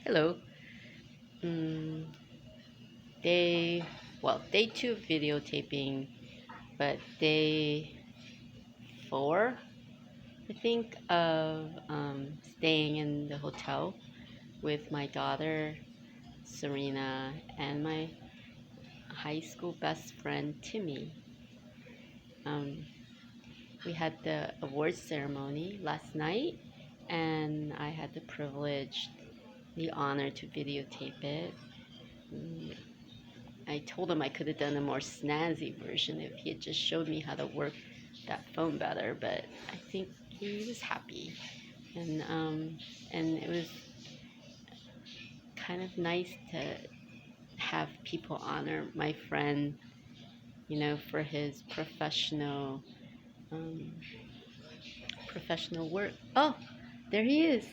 Hello. Mm, day, day two videotaping, but day four, I think, of staying in the hotel with my daughter, Serena, and my high school best friend, Timmy. Um, we had the awards ceremony last night, and I had the privilege, the honor to videotape it. Mm, I told him I could have done a more snazzy version if he had just showed me how to work that phone better, but I think he was happy. And it was kind of nice to have people honor my friend, for his um, professional work. Oh, there he is.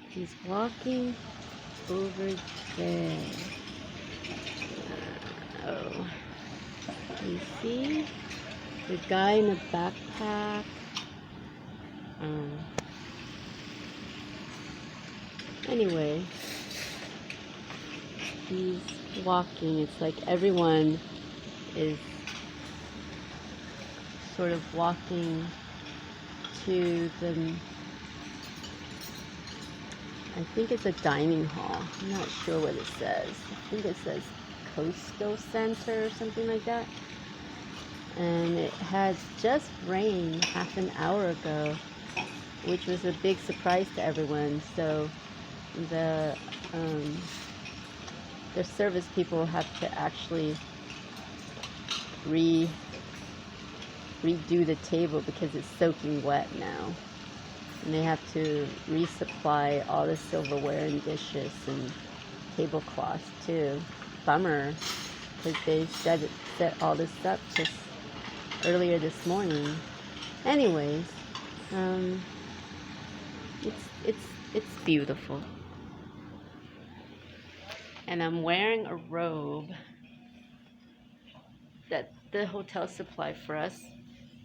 He's walking over there. Oh, you see the guy in the backpack. Um, anyway, he's walking. It's like everyone is sort of walking to the, I think it's a dining hall. I'm not sure what it says. I think it says Coastal Center or something like that. And it had just rained half an hour ago, which was a big surprise to everyone. So the um, the service people have to actually re redo the table because it's soaking wet now. And they have to resupply all the silverware and dishes and tablecloths too. Bummer, because they set all this up just earlier this morning. Anyways, um, it's beautiful, and I'm wearing a robe that the hotel supplied for us.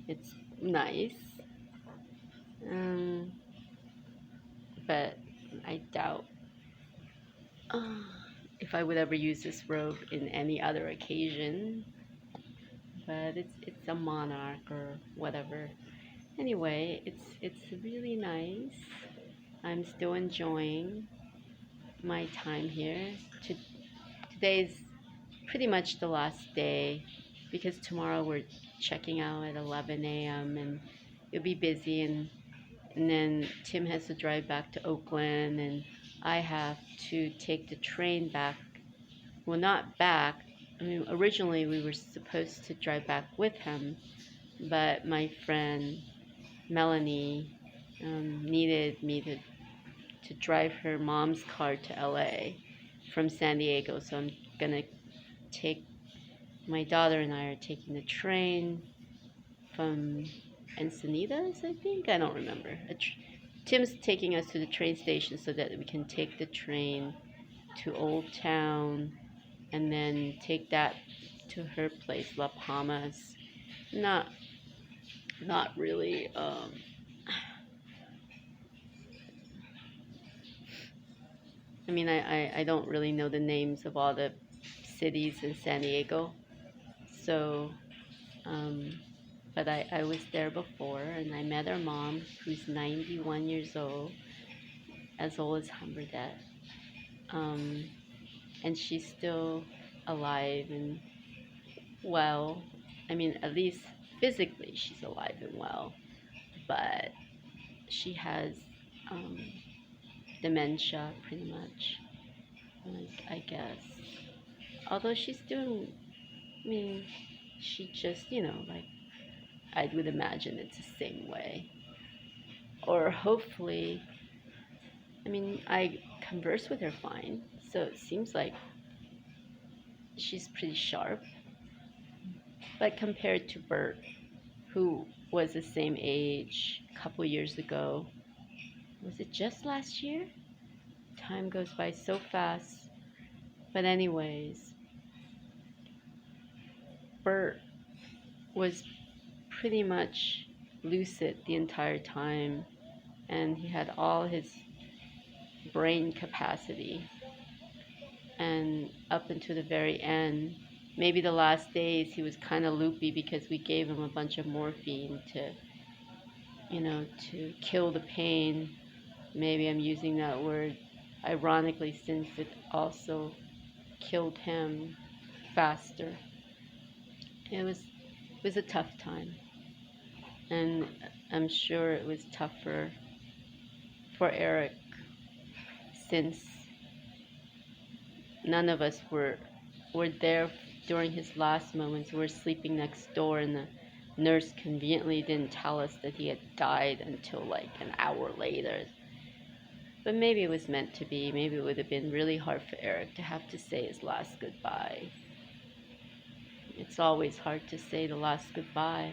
It's nice, um, but I doubt if I would ever use this robe in any other occasion. But it's a monarch or whatever. Anyway, it's really nice. I'm still enjoying my time here. Today's pretty much the last day because tomorrow we're checking out at 11 a.m. and it'll be busy, and then Tim has to drive back to Oakland, and I have to take the train back. Well, not back. I mean, originally we were supposed to drive back with him, but my friend Melanie needed me to drive her mom's car to LA from San Diego. So I'm gonna take my daughter and I are taking the train from Encinitas, I think. I don't remember. Tim's taking us to the train station so that we can take the train to Old Town and then take that to her place, La Palmas. Not not really. I mean, I don't really know the names of all the cities in San Diego, so um, but I was there before and I met her mom, who's 91 years as old as Humberdette. Um, and she's still alive and well. I mean, at least physically, she's alive and well, but she has um, dementia pretty much, I guess. Although she's doing, I mean, she just, like, I would imagine it's the same way. Or hopefully, I mean, I converse with her fine, so it seems like she's pretty sharp. But compared to Bert, who was the same age a couple years ago, was it just last year? Time goes by so fast. But anyways, Bert was pretty much lucid the entire time, and he had all his brain capacity. And up until the very end, maybe the last days, he was kind of loopy because we gave him a bunch of morphine to, to kill the pain. Maybe I'm using that word ironically since it also killed him faster. It was a tough time, and I'm sure it was tougher for Eric since none of us were there during his last moments. We were sleeping next door, and the nurse conveniently didn't tell us that he had died until like an hour later. But maybe it was meant to be. Maybe it would have been really hard for Eric to have to say his last goodbye. It's always hard to say the last goodbye.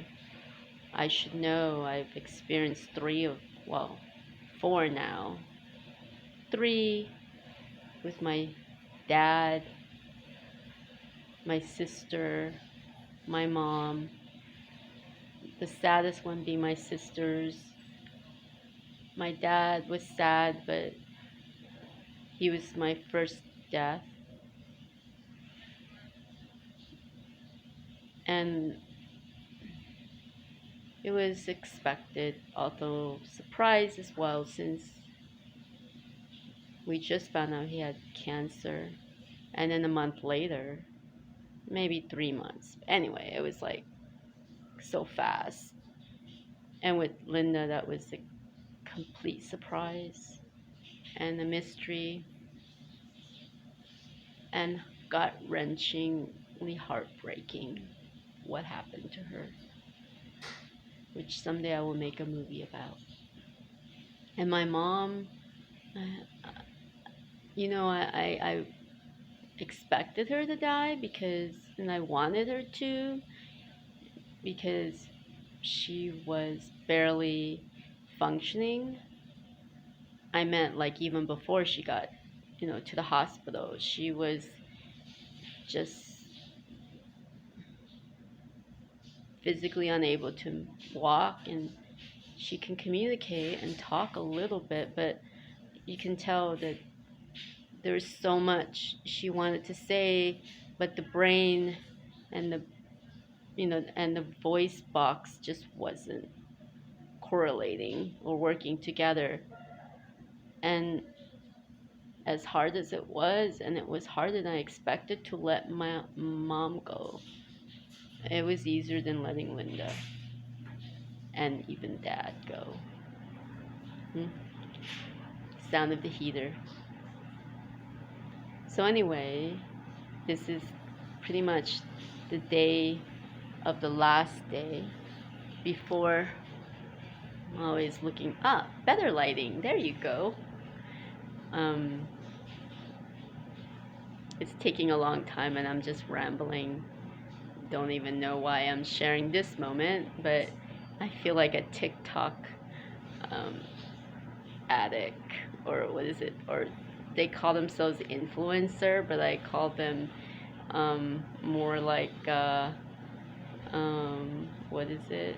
I should know. I've experienced four now. 3 with my dad, my sister, my mom. The saddest one being my sister's. My dad was sad, but he was my first death. And it was expected, although surprised as well, since we just found out he had cancer. And then a month later, maybe 3 months. Anyway, it was like so fast. And with Linda, that was a complete surprise and a mystery and gut-wrenchingly heartbreaking what happened to her, which someday I will make a movie about. And my mom, I expected her to die and I wanted her to, because she was barely functioning. I meant like even before she got, to the hospital, she was just physically unable to walk, and she can communicate and talk a little bit, but you can tell that there's so much she wanted to say, but the brain and the voice box just wasn't correlating or working together. And as hard as it was, and it was harder than I expected to let my mom go, it was easier than letting Linda and even Dad go. Sound of the heater. So anyway, this is pretty much the day of the last day before. I'm always looking up. Better lighting. There you go. It's taking a long time and I'm just rambling. Don't even know why I'm sharing this moment, but I feel like a TikTok addict, or what is it? Or they call themselves influencer, but I call them more like what is it?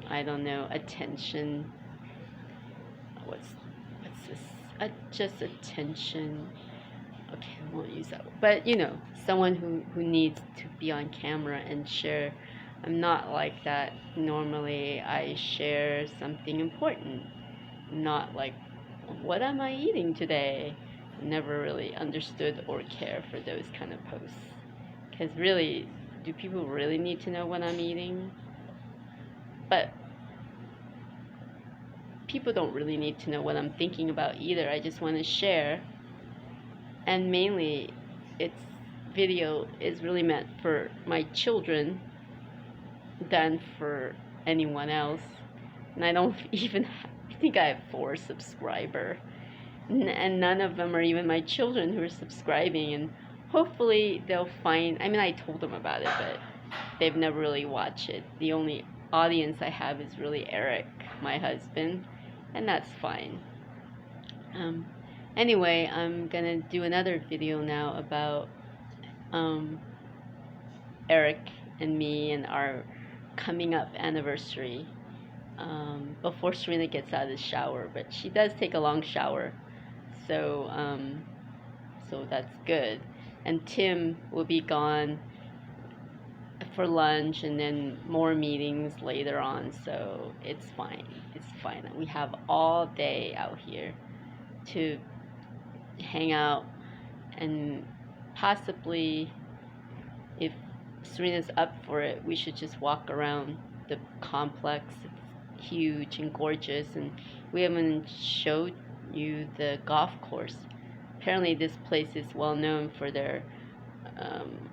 I don't know. Attention. What's this? Just attention. Okay, I won't use that word. But someone who needs to be on camera and share. I'm not like that. Normally, I share something important, not like, what am I eating today? Never really understood or care for those kind of posts. Because really, do people really need to know what I'm eating? But people don't really need to know what I'm thinking about either. I just want to share. And mainly, its video is really meant for my children than for anyone else. And I don't even I think I have 4 subscribers. And none of them are even my children who are subscribing. And hopefully they'll find, I told them about it, but they've never really watched it. The only audience I have is really Eric, my husband, and that's fine. Anyway, I'm gonna do another video now about Eric and me and our coming up anniversary. before Serena gets out of the shower. But she does take a long shower, so so that's good. And Tim will be gone for lunch and then more meetings later on, so it's fine. It's fine. We have all day out here to hang out, and possibly, if Serena's up for it, we should just walk around the complex. It's huge and gorgeous, and we haven't showed you the golf course. Apparently, this place is well known for their, um,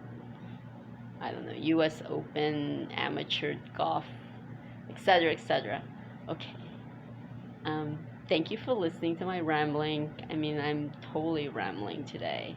I don't know, U.S. Open, amateur golf, etc., etc. Okay. Thank you for listening to my rambling. I mean, I'm totally rambling today.